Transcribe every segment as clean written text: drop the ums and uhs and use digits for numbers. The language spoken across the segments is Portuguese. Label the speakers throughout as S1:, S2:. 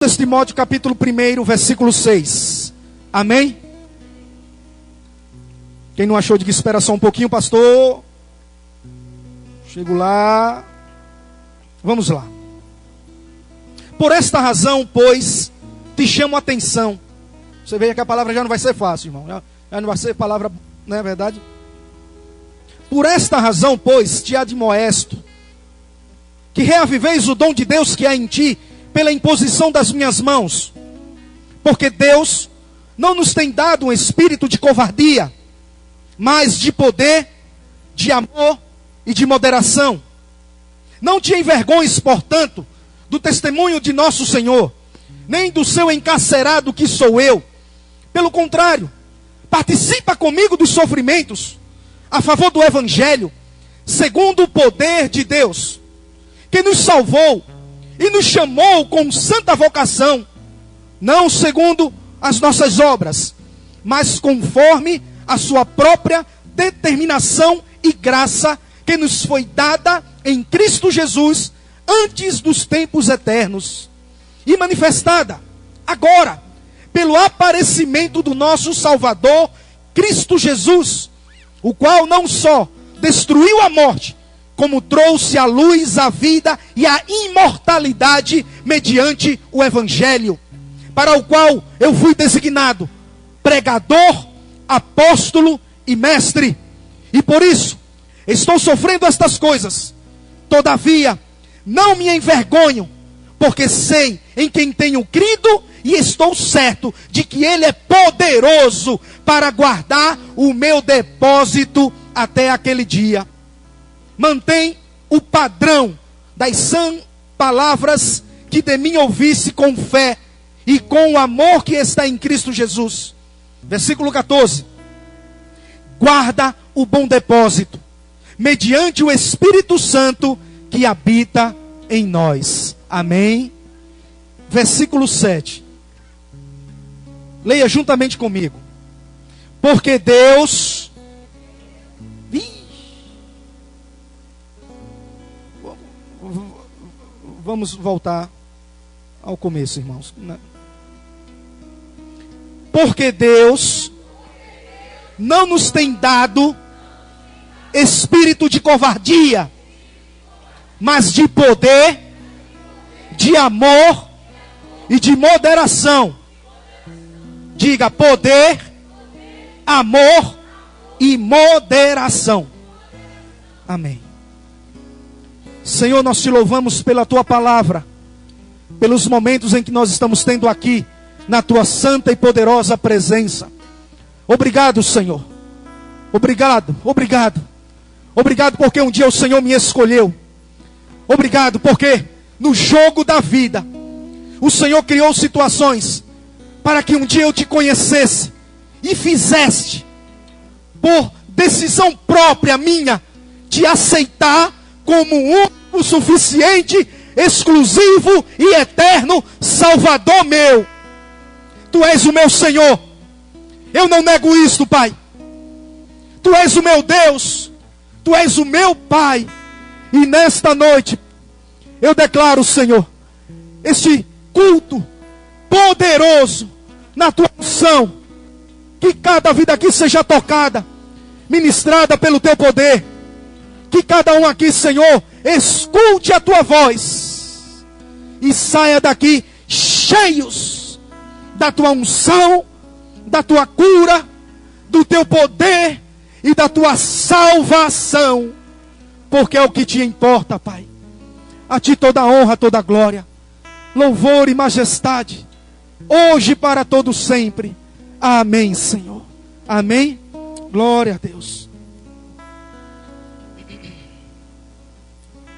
S1: Timóteo capítulo 1, versículo 6. Amém? Quem não achou, diga: espera só um pouquinho, pastor. Chego lá. Vamos lá. Por esta razão, pois, te chamo a atenção. Você vê que a palavra já não vai ser fácil, irmão. Já não vai ser palavra, não é verdade? Por esta razão, pois, te admoesto, que reaviveis o dom de Deus que há em ti, pela imposição das minhas mãos. Porque Deus não nos tem dado um espírito de covardia, mas de poder, de amor e de moderação. Não te envergonhes, portanto, do testemunho de nosso Senhor, nem do seu encarcerado que sou eu. Pelo contrário, participa comigo dos sofrimentos a favor do Evangelho, segundo o poder de Deus, que nos salvou e nos chamou com santa vocação, não segundo as nossas obras, mas conforme a sua própria determinação e graça, que nos foi dada em Cristo Jesus, antes dos tempos eternos, e manifestada agora, pelo aparecimento do nosso Salvador, Cristo Jesus, o qual não só destruiu a morte, como trouxe à luz a vida e a imortalidade mediante o Evangelho, para o qual eu fui designado pregador, apóstolo e mestre. E por isso estou sofrendo estas coisas. Todavia, não me envergonho, porque sei em quem tenho crido e estou certo de que Ele é poderoso para guardar o meu depósito até aquele dia. Mantém o padrão das sãs palavras que de mim ouvisse com fé e com o amor que está em Cristo Jesus. Versículo 14. Guarda o bom depósito, mediante o Espírito Santo que habita em nós. Amém? Versículo 7. Leia juntamente comigo. Porque Deus... Vamos voltar ao começo, irmãos. Porque Deus não nos tem dado espírito de covardia, mas de poder, de amor e de moderação. Diga: poder, amor e moderação. Amém. Senhor, nós te louvamos pela tua palavra, pelos momentos em que nós estamos tendo aqui, na tua santa e poderosa presença. Obrigado, Senhor. Obrigado, obrigado. Obrigado porque um dia o Senhor me escolheu. Obrigado porque no jogo da vida, o Senhor criou situações para que um dia eu te conhecesse e fizeste, por decisão própria minha, te aceitar como o suficiente, exclusivo e eterno Salvador meu. Tu és o meu Senhor. Eu não nego isto, Pai. Tu és o meu Deus. Tu és o meu Pai. E nesta noite, eu declaro, Senhor, este culto poderoso na tua unção. Que cada vida aqui seja tocada, ministrada pelo teu poder. Que cada um aqui, Senhor, escute a tua voz e saia daqui cheios da tua unção, da tua cura, do teu poder e da tua salvação, porque é o que te importa, Pai. A ti toda honra, toda glória, louvor e majestade, hoje e para todo sempre. Amém, Senhor. Amém. Glória a Deus.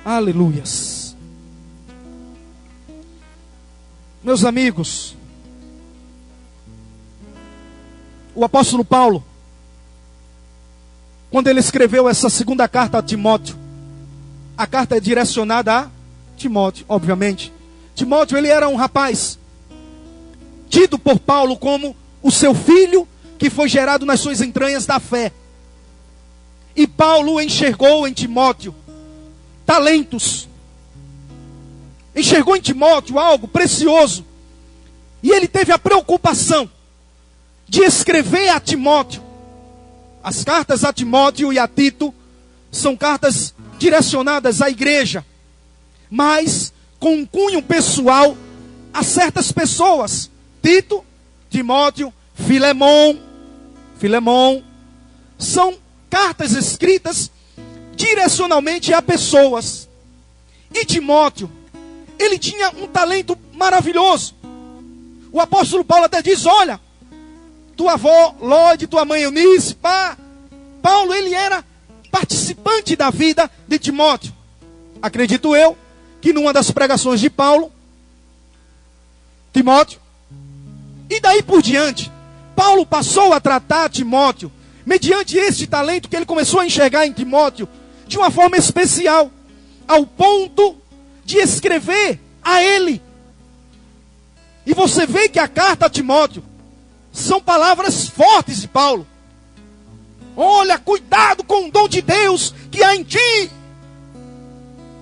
S1: Aleluias. Meus amigos, o apóstolo Paulo, quando ele escreveu essa segunda carta a Timóteo, a carta é direcionada a Timóteo, obviamente. Timóteo, ele era um rapaz tido por Paulo como o seu filho, que foi gerado nas suas entranhas da fé. E Paulo enxergou em Timóteo talentos, enxergou em Timóteo algo precioso E ele teve a preocupação de escrever a Timóteo. As cartas a Timóteo e a Tito são cartas direcionadas à igreja, mas com um cunho pessoal a certas pessoas. Tito, Timóteo, Filemão, são cartas escritas direcionalmente a pessoas. E Timóteo, ele tinha um talento maravilhoso. O apóstolo Paulo até diz, olha, tua avó Lóide, tua mãe Eunice, Paulo, ele era participante da vida de Timóteo. Acredito eu que numa das pregações de Paulo, Timóteo, e daí por diante, Paulo passou a tratar Timóteo, mediante este talento que ele começou a enxergar em Timóteo, de uma forma especial, ao ponto de escrever a ele. E você vê que a carta a Timóteo são palavras fortes de Paulo. Olha, cuidado com o dom de Deus que há em ti.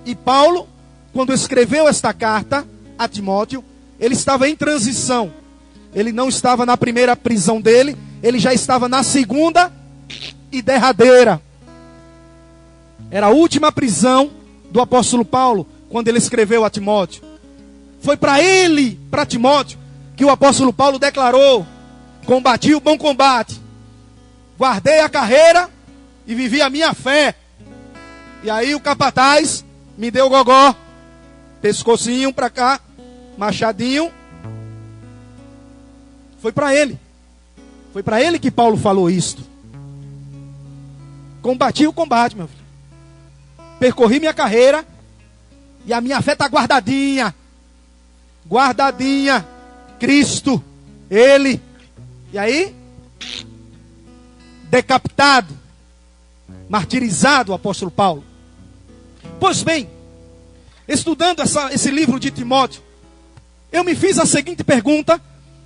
S1: E Paulo, quando escreveu esta carta a Timóteo, ele estava em transição. Ele não estava na primeira prisão dele, ele já estava na segunda e derradeira. Era a última prisão do apóstolo Paulo, quando ele escreveu a Timóteo. Foi para ele, para Timóteo, que o apóstolo Paulo declarou: combati o bom combate, guardei a carreira e vivi a minha fé. E aí o capataz me deu gogó, pescocinho para cá, machadinho. Foi para ele. Foi para ele que Paulo falou isto. Combati o combate, meu filho. Percorri minha carreira e a minha fé está guardadinha. Guardadinha. Cristo, Ele. E aí? Decapitado. Martirizado o apóstolo Paulo. Pois bem, estudando esse livro de Timóteo, eu me fiz a seguinte pergunta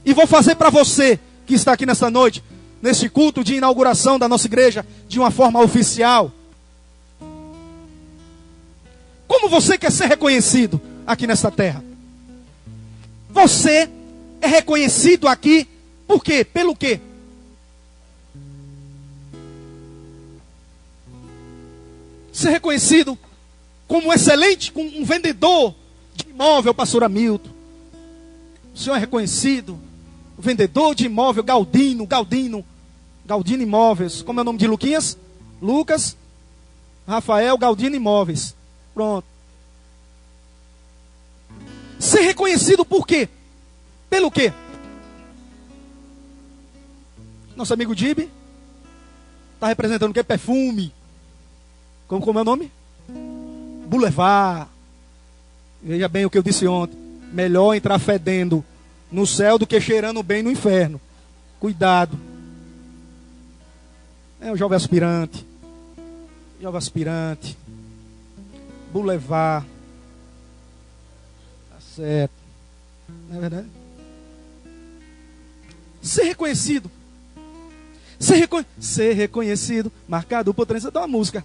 S1: e vou fazer para você que está aqui nesta noite, nesse culto de inauguração da nossa igreja, de uma forma oficial. Como você quer ser reconhecido aqui nesta terra? Você é reconhecido aqui por quê? Pelo quê? Ser reconhecido como excelente, como um vendedor de imóvel, pastor Hamilton. O senhor é reconhecido, o vendedor de imóvel, Galdino Imóveis. Como é o nome de Luquinhas? Lucas, Rafael, Galdino Imóveis. Pronto. Ser reconhecido por quê? Pelo quê? Nosso amigo Dibe está representando o quê? Perfume. Como é o nome? Boulevard. Veja bem o que eu disse ontem. Melhor entrar fedendo no céu do que cheirando bem no inferno. Cuidado. É o jovem aspirante. Jovem aspirante. Boulevard. Tá certo. Não é verdade? Ser reconhecido. Ser reconhecido. Marcado por trânsito. Dá uma música.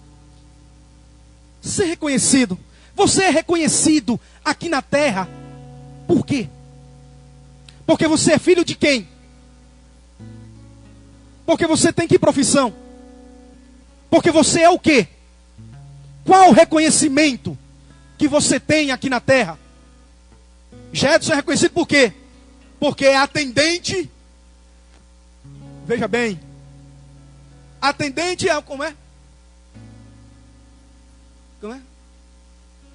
S1: Ser reconhecido. Você é reconhecido aqui na terra. Por quê? Porque você é filho de quem? Porque você tem que profissão? Porque você é o quê? Qual o reconhecimento que você tem aqui na terra? Jedson é reconhecido por quê? Porque é atendente. Veja bem. Atendente é como é? Como é?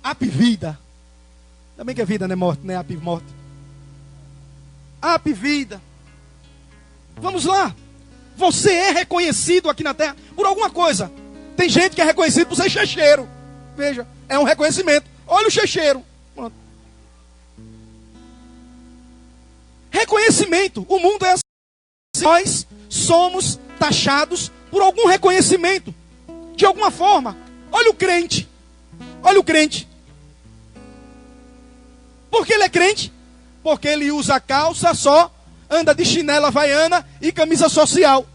S1: Apvida. Também que é vida, não é morte, não é morte. Apvida. Vamos lá. Você é reconhecido aqui na terra por alguma coisa. Tem gente que é reconhecido por ser checheiro. Veja, é um reconhecimento. Olha o checheiro. Pronto. Reconhecimento. O mundo é assim. Nós somos taxados por algum reconhecimento. De alguma forma. Olha o crente. Olha o crente. Por que ele é crente? Porque ele usa calça só, anda de chinela havaiana e camisa social.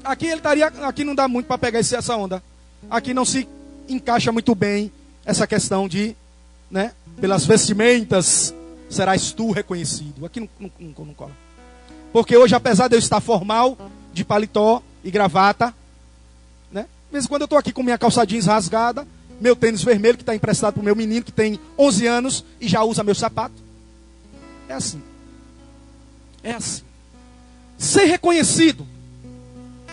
S1: Aqui não dá muito para pegar essa onda. Aqui não se encaixa muito bem essa questão de né? Pelas vestimentas serás tu reconhecido. Aqui não cola. Porque hoje, apesar de eu estar formal, de paletó e gravata, né? Mesmo quando eu estou aqui com minha calça jeans rasgada, meu tênis vermelho, que está emprestado para o meu menino, que tem 11 anos e já usa meu sapato. É assim. É assim. Ser reconhecido.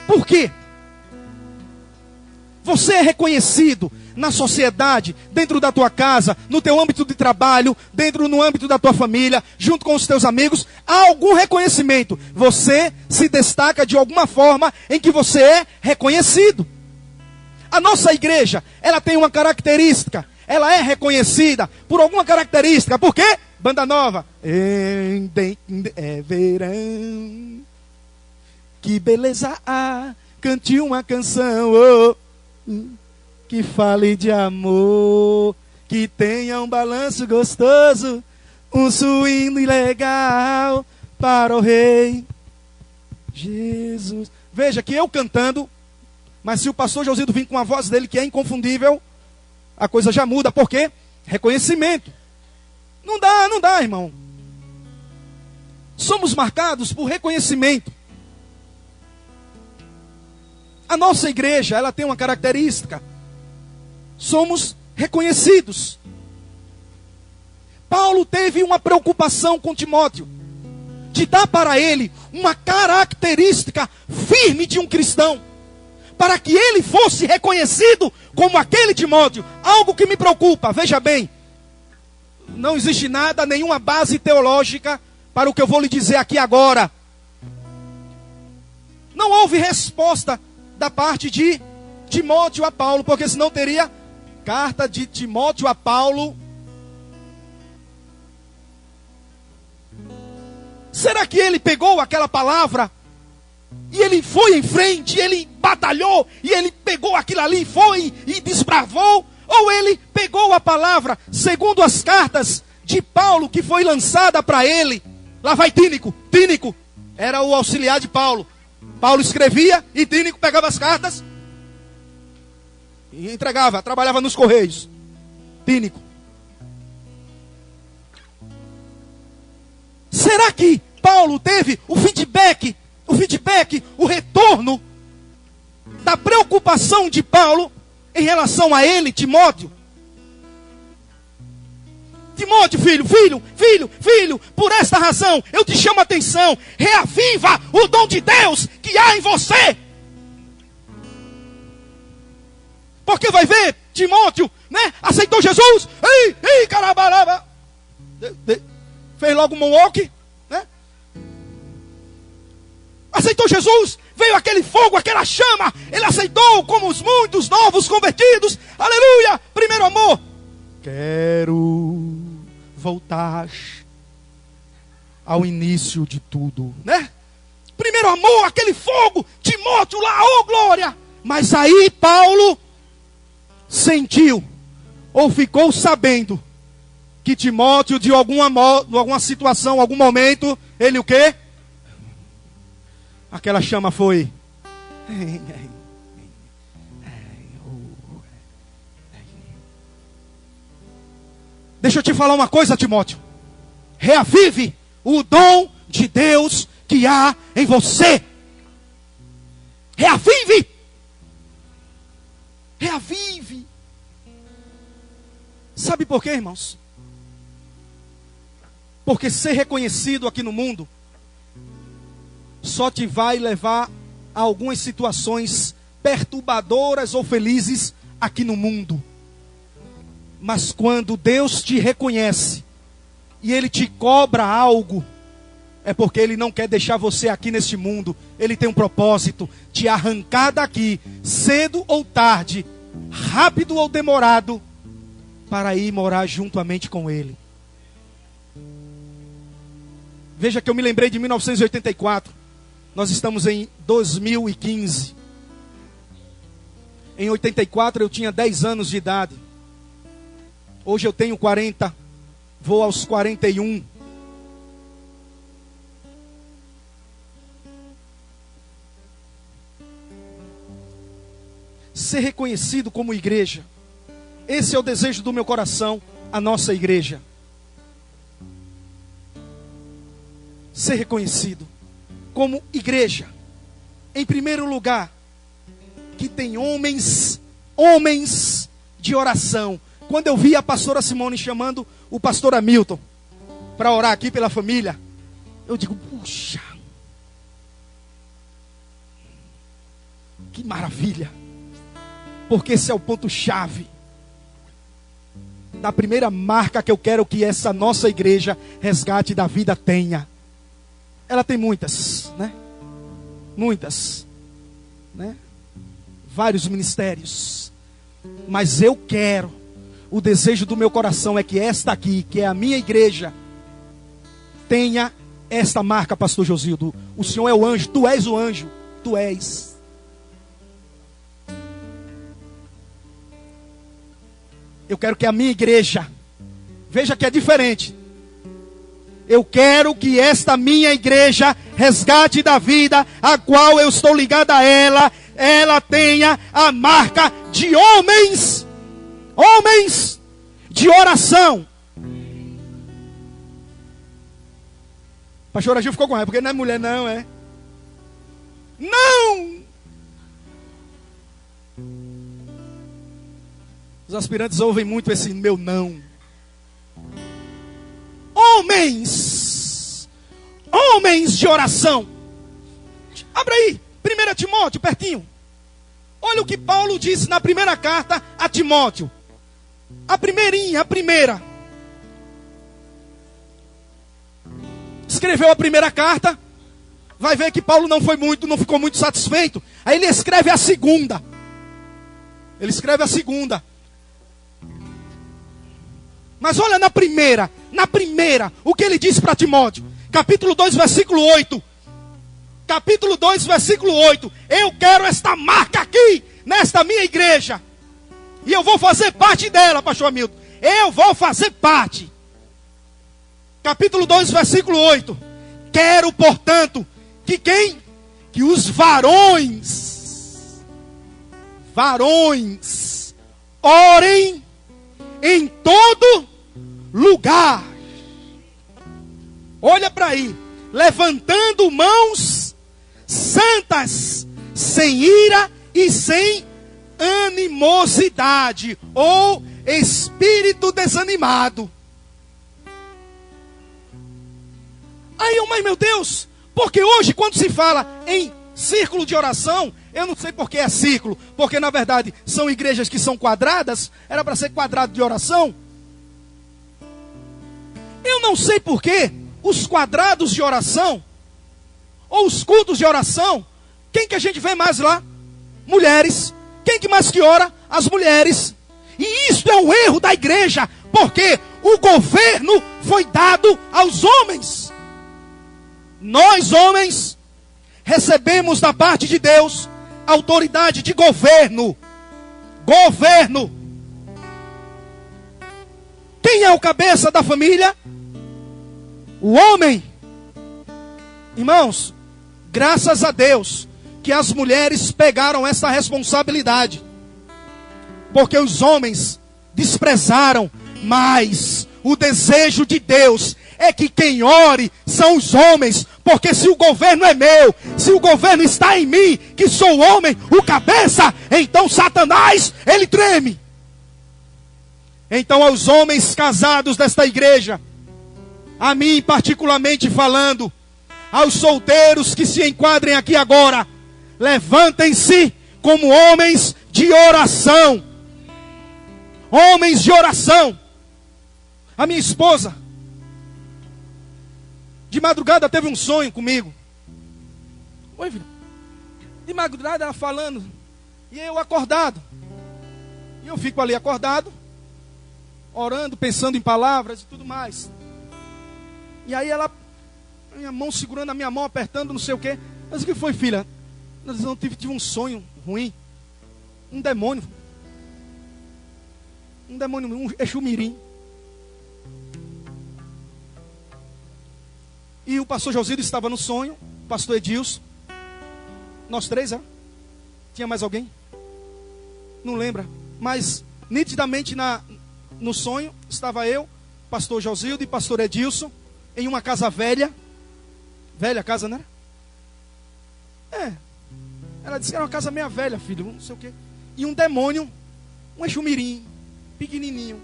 S1: Por quê? Você é reconhecido na sociedade, dentro da tua casa, no teu âmbito de trabalho, no âmbito da tua família, junto com os teus amigos, há algum reconhecimento. Você se destaca de alguma forma em que você é reconhecido. A nossa igreja, ela tem uma característica, ela é reconhecida por alguma característica. Por quê? Banda nova. É verão, que beleza há, cante uma canção, que fale de amor, que tenha um balanço gostoso, um swing legal para o Rei Jesus. Veja que eu cantando, mas se o pastor Josildo vir com a voz dele que é inconfundível, a coisa já muda. Por quê? Reconhecimento. Não dá, irmão. Somos marcados por reconhecimento. A nossa igreja, ela tem uma característica. Somos reconhecidos. Paulo teve uma preocupação com Timóteo, de dar para ele uma característica firme de um cristão, para que ele fosse reconhecido como aquele Timóteo. Algo que me preocupa, veja bem, não existe nada, nenhuma base teológica para o que eu vou lhe dizer aqui agora. Não houve resposta da parte de Timóteo a Paulo, porque senão teria carta de Timóteo a Paulo. Será que ele pegou aquela palavra e ele foi em frente, ele batalhou e ele pegou aquilo ali, foi e desbravou? Ou ele pegou a palavra segundo as cartas de Paulo que foi lançada para ele? Lá vai Tínico. Tínico era o auxiliar de Paulo. Paulo escrevia e Tínico pegava as cartas e entregava, trabalhava nos correios. Tínico. Será que Paulo teve o feedback, o retorno da preocupação de Paulo em relação a ele, Timóteo? Timóteo, filho, por esta razão eu te chamo a atenção, reaviva o dom de Deus que há em você. Porque vai ver, Timóteo, né? Aceitou Jesus, carabalaba, fez logo um moonwalk, né? Aceitou Jesus, veio aquele fogo, aquela chama, ele aceitou como os muitos novos convertidos, aleluia, primeiro amor. Quero voltar ao início de tudo, né? Primeiro amor, aquele fogo, Timóteo lá, oh glória. Mas aí Paulo sentiu, ou ficou sabendo, que Timóteo de alguma situação, algum momento, ele o quê? Aquela chama foi. Deixa eu te falar uma coisa, Timóteo. Reavive o dom de Deus que há em você. Reavive. Reavive. Sabe por quê, irmãos? Porque ser reconhecido aqui no mundo só te vai levar a algumas situações perturbadoras ou felizes aqui no mundo. Mas quando Deus te reconhece e Ele te cobra algo, é porque Ele não quer deixar você aqui neste mundo. Ele tem um propósito, te arrancar daqui, cedo ou tarde, rápido ou demorado, para ir morar juntamente com Ele. Veja que eu me lembrei de 1984. Nós estamos em 2015. Em 84 eu tinha 10 anos de idade. Hoje eu tenho 40. Vou aos 41. Ser reconhecido como igreja. Esse é o desejo do meu coração. a nossa igreja ser reconhecido como igreja, em primeiro lugar, que tem homens de oração. Quando eu vi a pastora Simone chamando o pastor Hamilton para orar aqui pela família, eu digo, puxa, que maravilha, porque esse é o ponto-chave da primeira marca que eu quero que essa nossa igreja Resgate da Vida tenha. Ela tem muitas, né? Muitas, né? Vários ministérios. Mas eu quero, o desejo do meu coração é que esta aqui, que é a minha igreja, tenha esta marca, pastor Josildo. O Senhor é o anjo, tu és o anjo, tu és. Eu quero que a minha igreja, veja que é diferente. Eu quero que esta minha igreja, Resgate da Vida, a qual eu estou ligado a ela, ela tenha a marca de homens de oração. Pastor Agil ficou com raiva, porque não é mulher não, é? Não! Os aspirantes ouvem muito esse meu não. Homens de oração. Abra aí, 1 Timóteo, pertinho. Olha o que Paulo disse na primeira carta a Timóteo. A primeira. Escreveu a primeira carta. Vai ver que Paulo não ficou muito satisfeito. Aí ele escreve a segunda. Mas olha na primeira, o que ele disse para Timóteo. Capítulo 2, versículo 8. Capítulo 2, versículo 8. Eu quero esta marca aqui, nesta minha igreja. E eu vou fazer parte dela, pastor Hamilton. Eu vou fazer parte. Capítulo 2, versículo 8. Quero, portanto, que os varões orem em todo lugar. Olha para aí. Levantando mãos santas, sem ira e sem animosidade ou espírito desanimado. Aí, mas meu Deus, porque hoje quando se fala em círculo de oração, eu não sei porque é círculo, porque na verdade são igrejas que são quadradas, era para ser quadrado de oração. Eu não sei porque os quadrados de oração, ou os cultos de oração, quem que a gente vê mais lá? Mulheres. Quem que mais que ora? As mulheres. E isso é um erro da igreja, porque o governo foi dado aos homens. Nós, homens, recebemos da parte de Deus autoridade de governo. Quem é o cabeça da família? O homem. Irmãos, graças a Deus que as mulheres pegaram essa responsabilidade, porque os homens desprezaram, mas o desejo de Deus é que quem ore são os homens, porque se o governo é meu, se o governo está em mim, que sou o homem, o cabeça, então Satanás, ele treme. Então aos homens casados desta igreja, a mim particularmente falando, aos solteiros que se enquadrem aqui agora, levantem-se como homens de oração. Homens de oração. A minha esposa, de madrugada teve um sonho comigo. Oi, filho. De madrugada ela falando, e eu acordado. E eu fico ali acordado, orando, pensando em palavras e tudo mais. E aí ela, minha mão segurando a minha mão, apertando, não sei o quê. Mas o que foi, filha? Eu tive um sonho ruim. Um demônio, um Exu-mirim. E o pastor Josildo estava no sonho, o pastor Edilson. Nós três, é? Tinha mais alguém? Não lembra. Mas, nitidamente no sonho, estava eu, pastor Josildo e pastor Edilson, em uma casa velha. Velha casa, né? Ela disse que era uma casa meia velha, filho, não sei o quê. E um demônio, um exumirim, pequenininho,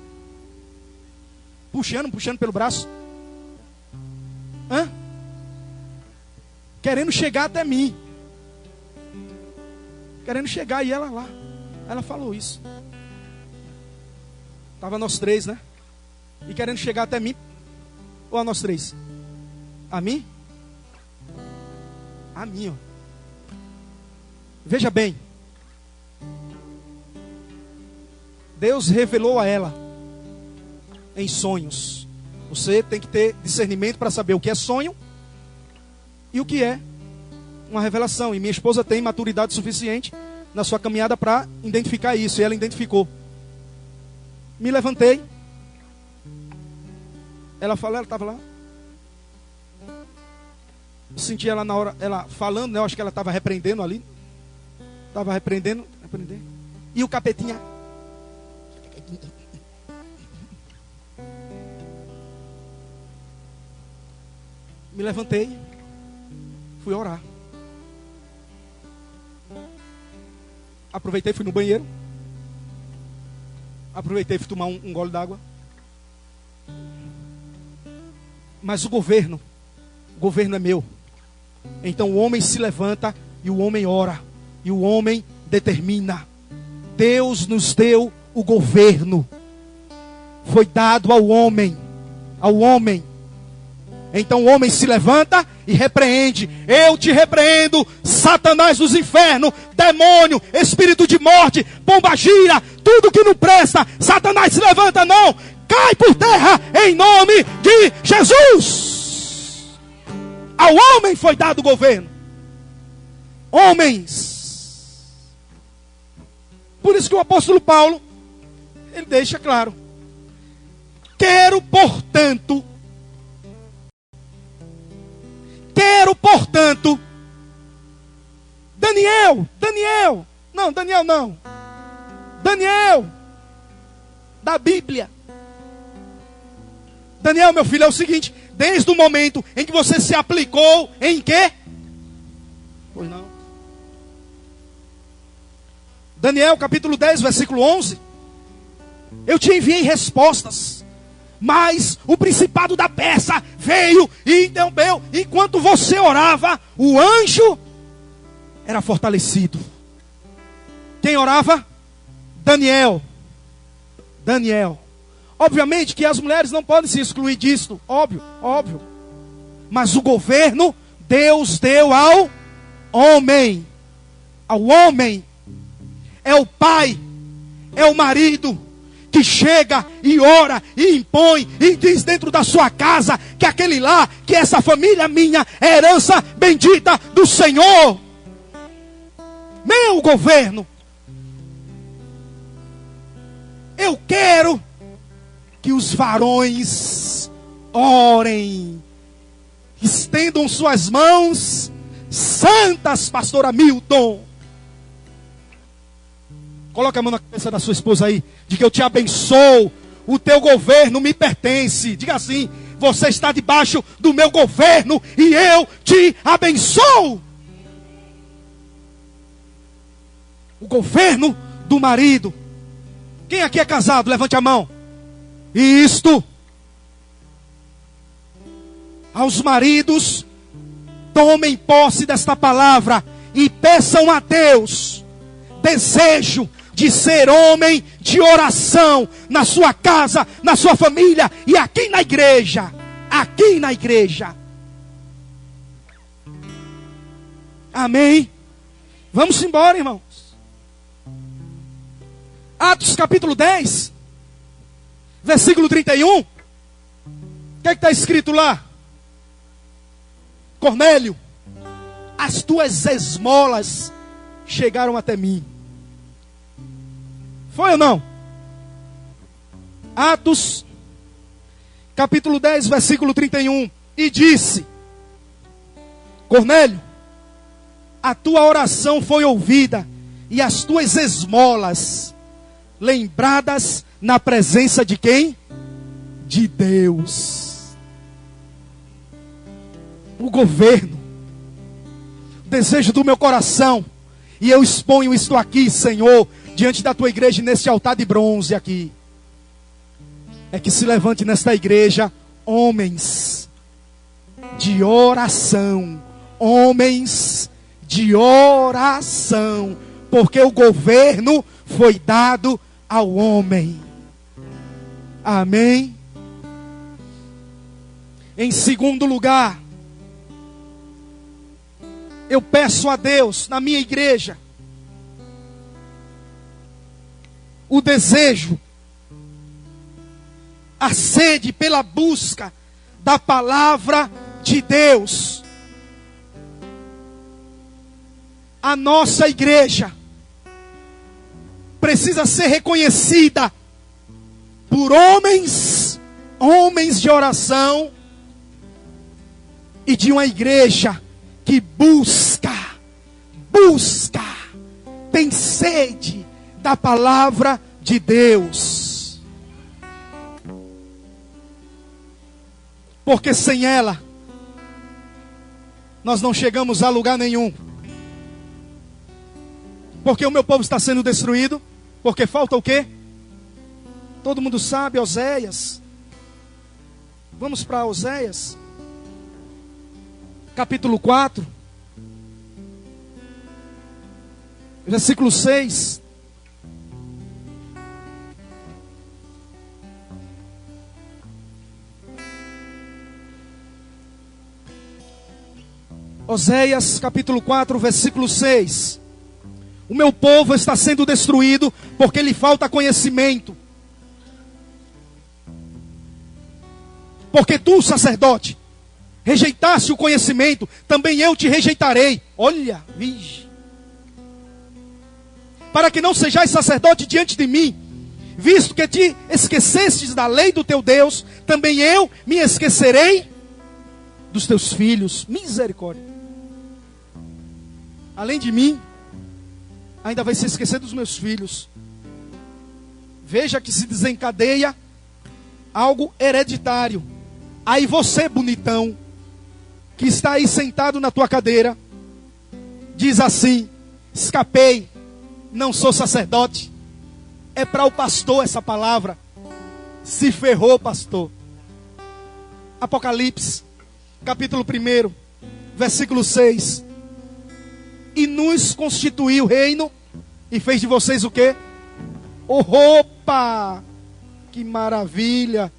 S1: puxando pelo braço. Querendo chegar até mim. Querendo chegar, e ela lá. Ela falou isso. Estava nós três, né? E querendo chegar até mim. Ou a nós três? A mim? A mim, ó. Veja bem. Deus revelou a ela em sonhos. Você tem que ter discernimento para saber o que é sonho e o que é uma revelação. E minha esposa tem maturidade suficiente na sua caminhada para identificar isso. E ela identificou. Me levantei. Ela falou, ela estava lá. Senti ela na hora, ela falando, né? Eu acho que ela estava repreendendo ali. Estava repreendendo. E o capetinha. Me levantei. Fui orar. Aproveitei, fui no banheiro. Aproveitei, fui tomar um gole d'água. Mas o governo é meu. Então o homem se levanta e o homem ora. E o homem determina. Deus nos deu o governo. Foi dado ao homem. Ao homem. Então o homem se levanta e repreende. Eu te repreendo, Satanás dos infernos, demônio, espírito de morte, pombagira, tudo que não presta. Satanás se levanta, não. Cai por terra em nome de Jesus. Ao homem foi dado o governo. Homens. Por isso que o apóstolo Paulo, ele deixa claro. Quero, portanto, Daniel, da Bíblia. Daniel, meu filho, é o seguinte, desde o momento em que você se aplicou em quê? Pois não. Daniel, capítulo 10, versículo 11. Eu te enviei respostas, mas o principado da Pérsia veio e interrompeu. Enquanto você orava, o anjo era fortalecido. Quem orava? Daniel. Obviamente que as mulheres não podem se excluir disto. Óbvio. Mas o governo Deus deu ao homem. Ao homem. É o pai. É o marido. Que chega e ora e impõe e diz dentro da sua casa que aquele lá, que essa família minha é herança bendita do Senhor. Meu governo. Eu quero que os varões orem, estendam suas mãos santas, pastor Hamilton. Coloca a mão na cabeça da sua esposa aí. Diga: eu te abençoo. O teu governo me pertence. Diga assim: você está debaixo do meu governo e eu te abençoo. O governo do marido. Quem aqui é casado? Levante a mão. E isto. Aos maridos, tomem posse desta palavra e peçam a Deus desejo de ser homem de oração na sua casa, na sua família e aqui na igreja. Aqui na igreja. Amém? Vamos embora, irmãos. Atos capítulo 10, versículo 31. O que está escrito lá? Cornélio, as tuas esmolas chegaram até mim. Foi ou não? Atos, capítulo 10, versículo 31. E disse: Cornélio, a tua oração foi ouvida, e as tuas esmolas lembradas na presença de quem? de Deus. O governo, o desejo do meu coração, e eu exponho isto aqui, Senhor, diante da tua igreja, nesse altar de bronze aqui, é que se levante nesta igreja homens de oração, homens de oração, porque o governo foi dado ao homem. Amém? Em segundo lugar, eu peço a Deus, na minha igreja, o desejo, a sede pela busca da palavra de Deus. A nossa igreja precisa ser reconhecida por homens de oração, e de uma igreja que busca, tem sede da palavra de Deus. Porque sem ela, nós não chegamos a lugar nenhum. Porque o meu povo está sendo destruído, porque falta o quê? Todo mundo sabe, Oséias. Vamos para Oséias, capítulo 4, versículo 6. Oséias capítulo 4, versículo 6. O meu povo está sendo destruído porque lhe falta conhecimento. Porque tu, sacerdote, rejeitaste o conhecimento, também eu te rejeitarei. Olha, vige. Para que não sejais sacerdote diante de mim, visto que te esquecestes da lei do teu Deus, também eu me esquecerei dos teus filhos. Misericórdia. Além de mim, ainda vai se esquecer dos meus filhos. Veja que se desencadeia algo hereditário. Aí você, bonitão, que está aí sentado na tua cadeira, diz assim: escapei, não sou sacerdote. É para o pastor essa palavra. Se ferrou, pastor. Apocalipse, capítulo 1, versículo 6. E nos constituiu reino, e fez de vocês o quê? Opa! Que maravilha!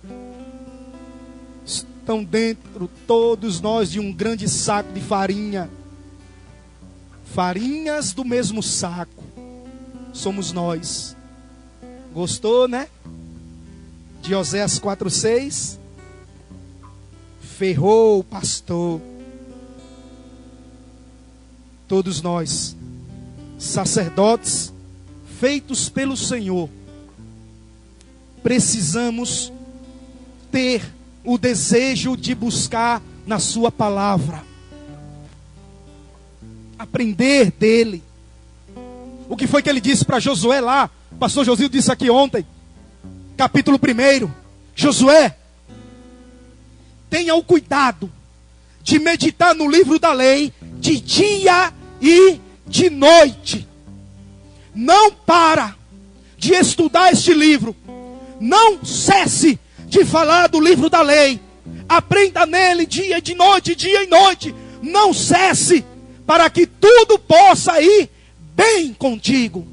S1: Estão dentro todos nós de um grande saco de farinha. Farinhas do mesmo saco. Somos nós. Gostou, né? De Oséias 4:6. Ferrou o pastor. Todos nós, sacerdotes feitos pelo Senhor, precisamos ter o desejo de buscar na sua palavra, aprender dele. O que foi que ele disse para Josué lá? O pastor Josil disse aqui ontem, capítulo 1. Josué, tenha o cuidado de meditar no livro da lei de dia e de noite. Não para de estudar este livro. Não cesse de falar do livro da lei. Aprenda nele dia e noite, dia e noite. Não cesse, para que tudo possa ir bem contigo.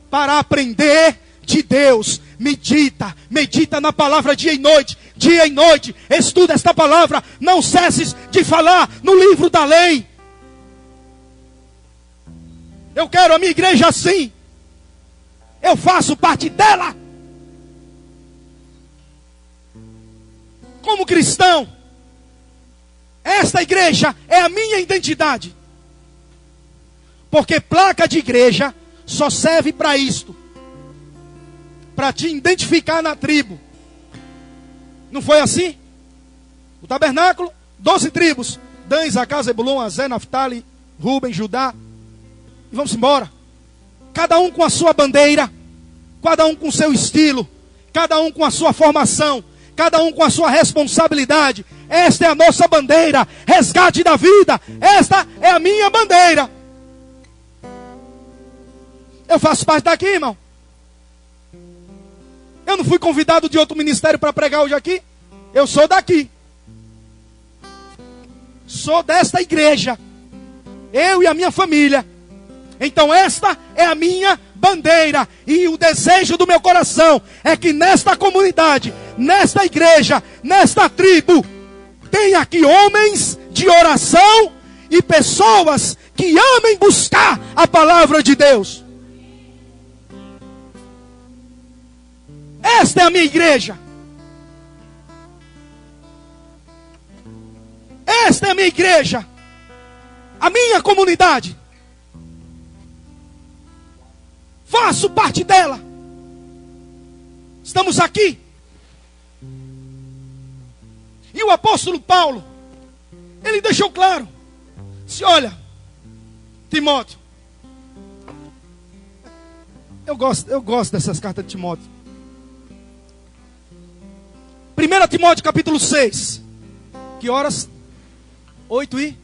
S1: Para aprender de Deus, medita na palavra dia e noite, estuda esta palavra, não cesses de falar no livro da lei. Eu quero a minha igreja assim, eu faço parte dela. Como cristão, esta igreja é a minha identidade. Porque placa de igreja só serve para isto, para te identificar na tribo. Não foi assim? O tabernáculo, 12 tribos: Dan, Isacar, Zebulon, Azé, Naftali, Ruben, Judá. E vamos embora. Cada um com a sua bandeira, cada um com o seu estilo, cada um com a sua formação, cada um com a sua responsabilidade. Esta é a nossa bandeira, resgate da vida. Esta é a minha bandeira. Eu faço parte daqui, irmão. Eu não fui convidado de outro ministério para pregar hoje aqui. Eu sou daqui. Sou desta igreja. Eu e a minha família. Então esta é a minha bandeira. E o desejo do meu coração é que nesta comunidade, nesta igreja, nesta tribo, tenha aqui homens de oração e pessoas que amem buscar a palavra de Deus. Esta é a minha igreja. Esta é a minha igreja. A minha comunidade. Faço parte dela. Estamos aqui. E o apóstolo Paulo, ele deixou claro. Se olha, Timóteo. Eu gosto dessas cartas de Timóteo. 1 Timóteo capítulo 6. Que horas? 8 e...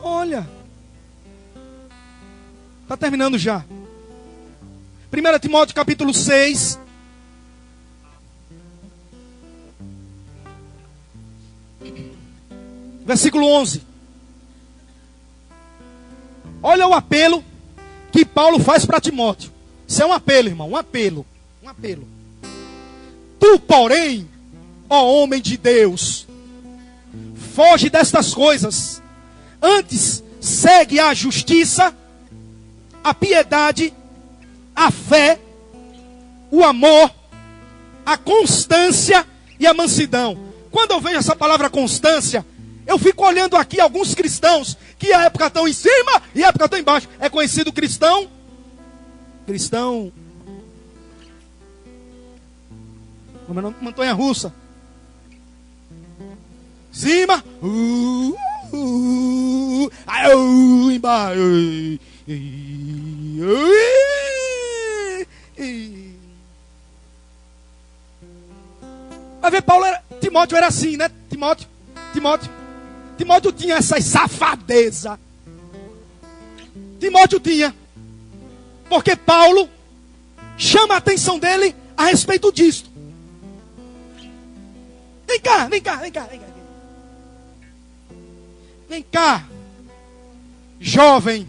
S1: Olha. Está terminando já. 1 Timóteo capítulo 6. Versículo 11. Olha o apelo que Paulo faz para Timóteo. Isso é um apelo, irmão. Um apelo. Um apelo. Tu, porém, ó homem de Deus, foge destas coisas. Antes, segue a justiça, a piedade, a fé, o amor, a constância e a mansidão. Quando eu vejo essa palavra constância, eu fico olhando aqui alguns cristãos que a época estão em cima e a época estão embaixo. É conhecido cristão montanha russa. Cima, embaixo. Vai ver, Timóteo era assim, né? Timóteo tinha essa safadeza. Timóteo tinha. Porque Paulo chama a atenção dele a respeito disso. Vem cá. Vem cá. Jovem,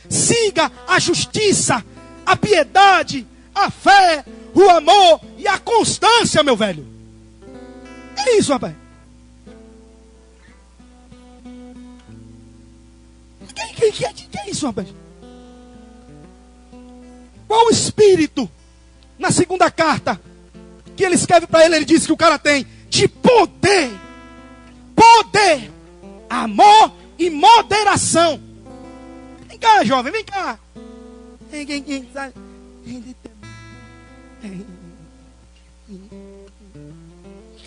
S1: siga a justiça, a piedade, a fé, o amor e a constância, meu velho. É isso, rapaz. Que é isso, rapaz? Qual o espírito, na segunda carta, que ele escreve para ele diz que o cara tem de poder, amor e moderação. Vem cá, jovem, vem cá. Que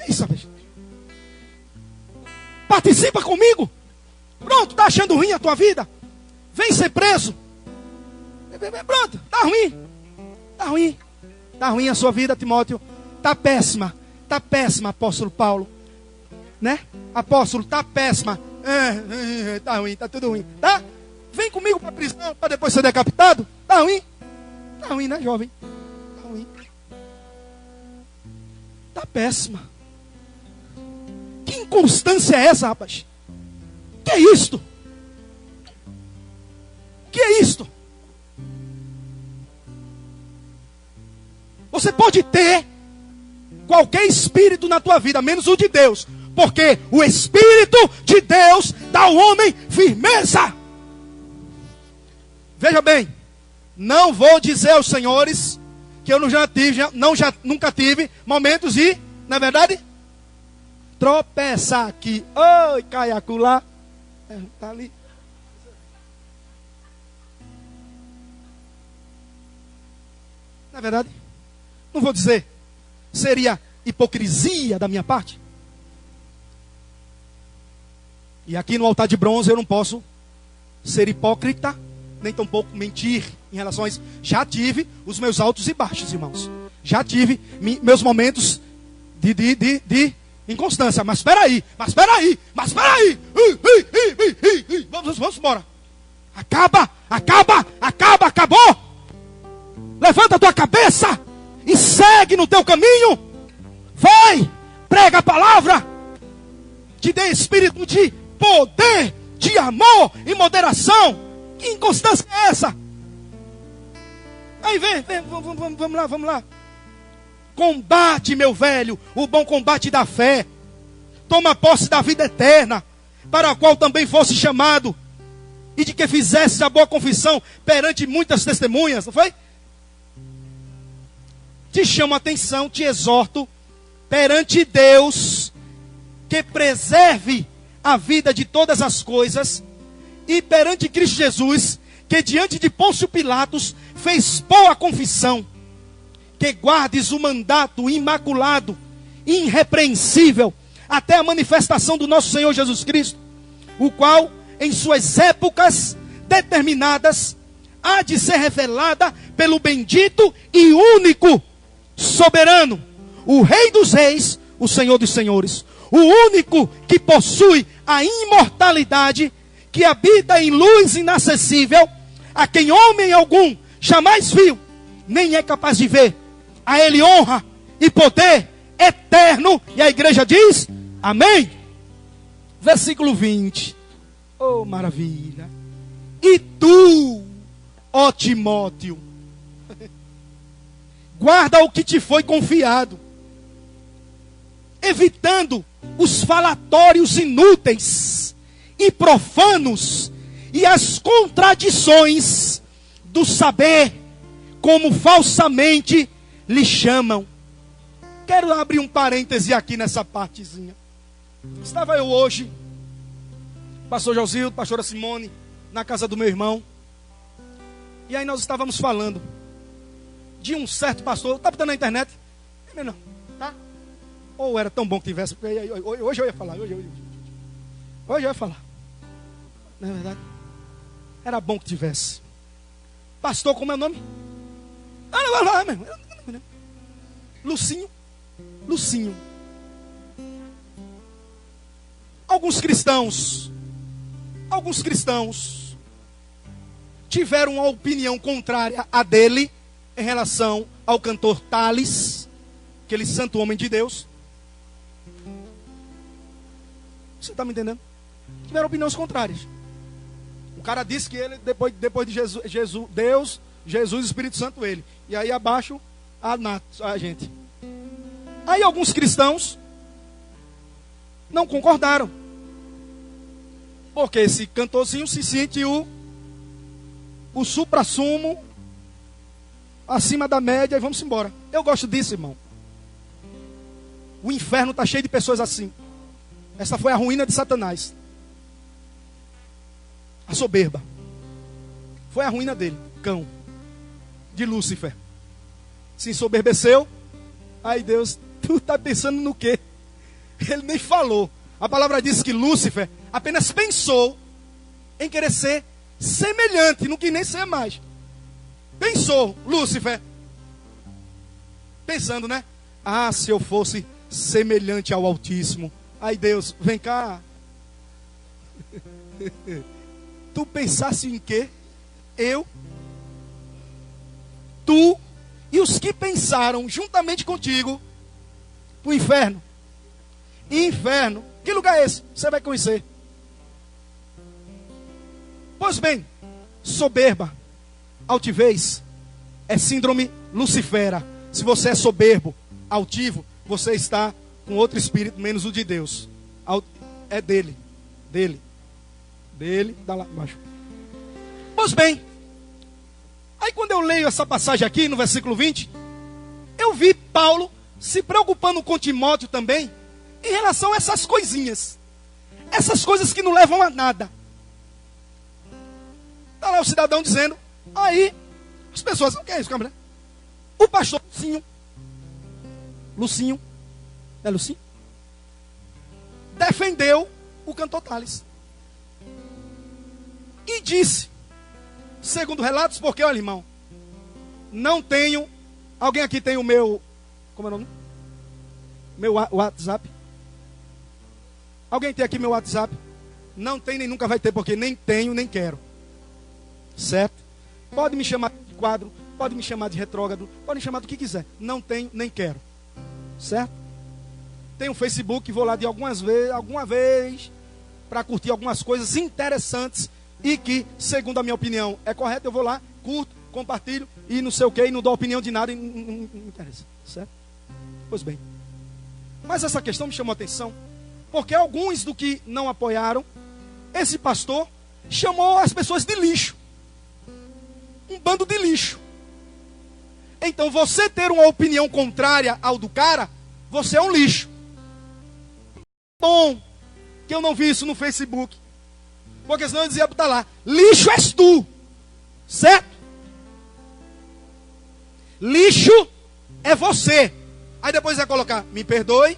S1: isso, rapaz? Participa comigo. Pronto, tá achando ruim a tua vida? Vem ser preso. Pronto, tá ruim a sua vida, Timóteo. Tá péssima, apóstolo Paulo. Né? Apóstolo, tá péssima. Tá ruim, tá tudo ruim. Tá? Vem comigo pra prisão para depois ser decapitado. Tá ruim, né, jovem? Tá ruim. Tá péssima. Que inconstância é essa, rapaz? Que é isto? Que é isto? Você pode ter qualquer espírito na tua vida, menos o de Deus. Porque o Espírito de Deus dá ao homem firmeza. Veja bem, não vou dizer aos senhores que eu nunca tive momentos de, na verdade, tropeçar aqui. Oi, cai acolá. Tá ali. Na verdade, não vou dizer, seria hipocrisia da minha parte. E aqui no altar de bronze eu não posso ser hipócrita, nem tampouco mentir em relação a isso. Já tive os meus altos e baixos, irmãos. Já tive meus momentos de inconstância. Mas espera aí. Vamos embora. Acabou. Levanta a tua cabeça e segue no teu caminho. Vai, prega a palavra. Te dê espírito de poder, de amor e moderação. Que inconstância é essa? Aí vem, vamos lá. Combate, meu velho, o bom combate da fé. Toma posse da vida eterna, para a qual também fosse chamado, e de que fizesse a boa confissão perante muitas testemunhas, não foi? Te chamo a atenção, te exorto, perante Deus, que preserve a vida de todas as coisas, e perante Cristo Jesus, que diante de Pôncio Pilatos fez boa confissão, que guardes o mandato imaculado, irrepreensível, até a manifestação do nosso Senhor Jesus Cristo, o qual, em suas épocas determinadas, há de ser revelada pelo bendito e único soberano, o Rei dos Reis, o Senhor dos Senhores, o único que possui a imortalidade, que habita em luz inacessível, a quem homem algum jamais viu, nem é capaz de ver. A Ele honra e poder eterno. E a igreja diz, amém. Versículo 20. Oh, maravilha. E tu, ó Timóteo, guarda o que te foi confiado, evitando os falatórios inúteis e profanos e as contradições do saber, como falsamente lhe chamam. Quero abrir um parêntese aqui nessa partezinha. Estava eu hoje, pastor Josildo, pastora Simone, na casa do meu irmão, e aí nós estávamos falando de um certo pastor. Está botando na internet? Não, tá? Ou era tão bom que tivesse, porque hoje eu ia falar, hoje eu ia falar. Não é verdade? Era bom que tivesse. Pastor, como é o nome? Não vai lá mesmo. Lucinho. Alguns cristãos tiveram uma opinião contrária à dele em relação ao cantor Tales, aquele santo homem de Deus. Você está me entendendo? Tiveram opiniões contrárias. O cara disse que ele, depois de Deus, Jesus e Espírito Santo, ele. E aí abaixo, a gente. Aí alguns cristãos não concordaram. Porque esse cantorzinho se sente o supra-sumo, acima da média, e vamos embora. Eu gosto disso, irmão. O inferno está cheio de pessoas assim. Essa foi a ruína de Satanás. A soberba. Foi a ruína dele, cão. De Lúcifer. Se ensoberbeceu. Aí Deus, tu está pensando no quê? Ele nem falou. A palavra diz que Lúcifer apenas pensou em querer ser semelhante, não quis nem ser mais. Pensou, Lúcifer, pensando, né? Ah, se eu fosse semelhante ao Altíssimo. Aí Deus, vem cá. Tu pensasse em quê? Eu, tu e os que pensaram juntamente contigo para o inferno. E inferno, que lugar é esse? Você vai conhecer. Pois bem, soberba, altivez, é síndrome lucifera. Se você é soberbo, altivo, você está com outro espírito, menos o de Deus. É dele, dá lá embaixo. Pois bem, aí quando eu leio essa passagem aqui, no versículo 20, eu vi Paulo se preocupando com Timóteo também, em relação a essas coisinhas. Essas coisas que não levam a nada. Está lá o cidadão dizendo, aí, as pessoas, o que é isso, câmera? O pastor Lucinho, é Lucinho? Defendeu o cantor Tales. E disse segundo relatos, porque, olha, irmão, não tenho. Alguém aqui tem o meu. Como é o nome? Meu WhatsApp? Alguém tem aqui meu WhatsApp? Não tem nem nunca vai ter, porque nem tenho, nem quero. Certo? Pode me chamar de quadro, pode me chamar de retrógrado, pode me chamar do que quiser. Não tenho, nem quero. Certo? Tenho um Facebook, vou lá de alguma vez, para curtir algumas coisas interessantes e que, segundo a minha opinião, é correto. Eu vou lá, curto, compartilho e não sei o que, e não dou opinião de nada e não interessa. Certo? Pois bem. Mas essa questão me chamou a atenção, porque alguns do que não apoiaram, esse pastor chamou as pessoas de lixo. Um bando de lixo. Então você ter uma opinião contrária ao do cara, você é um lixo. Bom, que eu não vi isso no Facebook. Porque senão eu dizia para lá, lixo és tu. Certo? Lixo é você. Aí depois vai colocar, me perdoe.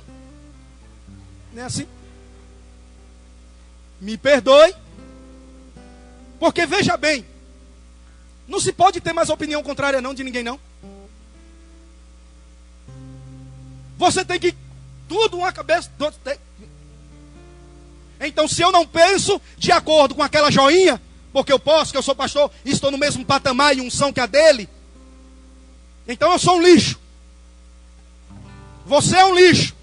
S1: Não é assim? Me perdoe. Porque veja bem, não se pode ter mais opinião contrária não de ninguém não. Você tem que tudo uma cabeça. Então se eu não penso de acordo com aquela joinha, porque eu posso, que eu sou pastor, e estou no mesmo patamar e unção que a dele, então eu sou um lixo. Você é um lixo.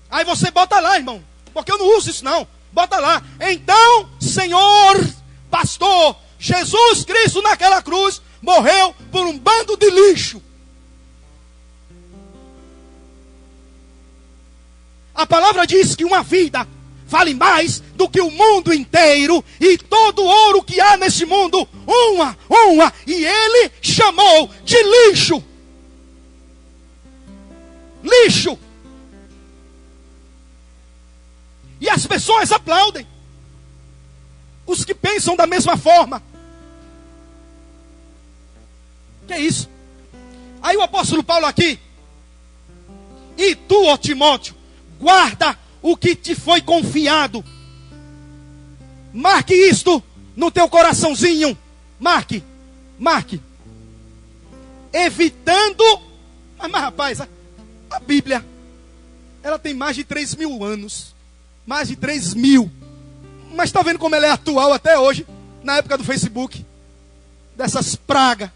S1: Aí você bota lá, irmão, porque eu não uso isso não. Bota lá. Então, Senhor, pastor, Jesus Cristo naquela cruz morreu por um bando de lixo. A palavra diz que uma vida vale mais do que o mundo inteiro e todo o ouro que há nesse mundo. E ele chamou de lixo. Lixo. E as pessoas aplaudem. Os que pensam da mesma forma. Que é isso? Aí o apóstolo Paulo aqui. E tu, ó Timóteo, guarda o que te foi confiado. Marque isto no teu coraçãozinho. Marque. Evitando. Mas rapaz, a Bíblia, ela tem mais de 3.000 anos. Mais de 3.000. Mas está vendo como ela é atual até hoje, na época do Facebook. Dessas pragas.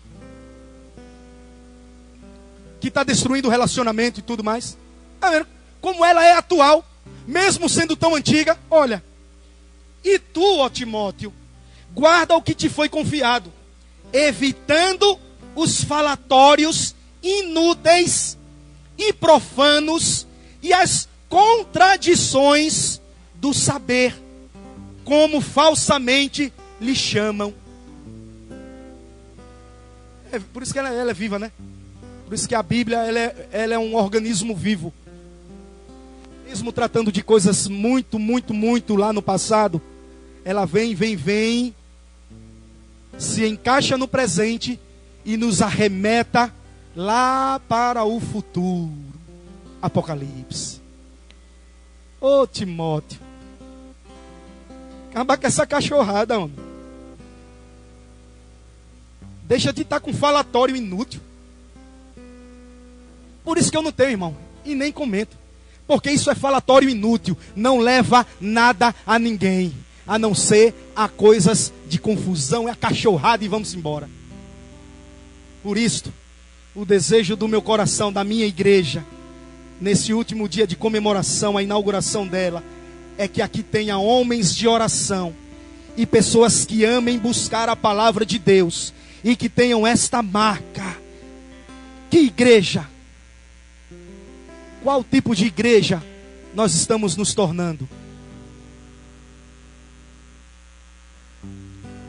S1: Que está destruindo o relacionamento e tudo mais. Está vendo como ela é atual, mesmo sendo tão antiga? Olha. E tu, ó Timóteo, guarda o que te foi confiado, evitando os falatórios inúteis e profanos e as contradições do saber, como falsamente lhe chamam. Por isso que ela é viva, né? Por isso que a Bíblia ela é um organismo vivo. Mesmo tratando de coisas muito lá no passado, ela vem, se encaixa no presente e nos arremeta lá para o futuro. Apocalipse. Ô Timóteo, acaba com essa cachorrada, homem. Deixa de estar com falatório inútil. Por isso que eu não tenho, irmão, e nem comento. Porque isso é falatório inútil. Não leva nada a ninguém, a não ser a coisas de confusão, é a cachorrada e vamos embora. Por isto, o desejo do meu coração, da minha igreja, nesse último dia de comemoração, a inauguração dela, é que aqui tenha homens de oração e pessoas que amem buscar a palavra de Deus e que tenham esta marca. Que igreja? Qual tipo de igreja nós estamos nos tornando?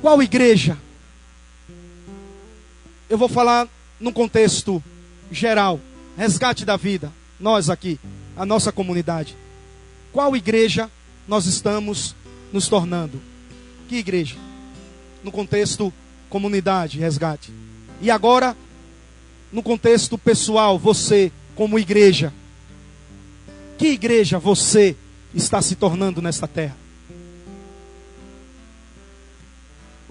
S1: Qual igreja? Eu vou falar num contexto geral. Resgate da vida. Nós aqui, a nossa comunidade. Qual igreja nós estamos nos tornando? Que igreja? No contexto comunidade, resgate. E agora, no contexto pessoal, você como igreja. Que igreja você está se tornando nesta terra?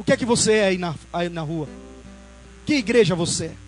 S1: O que é que você é aí na rua? Que igreja você é?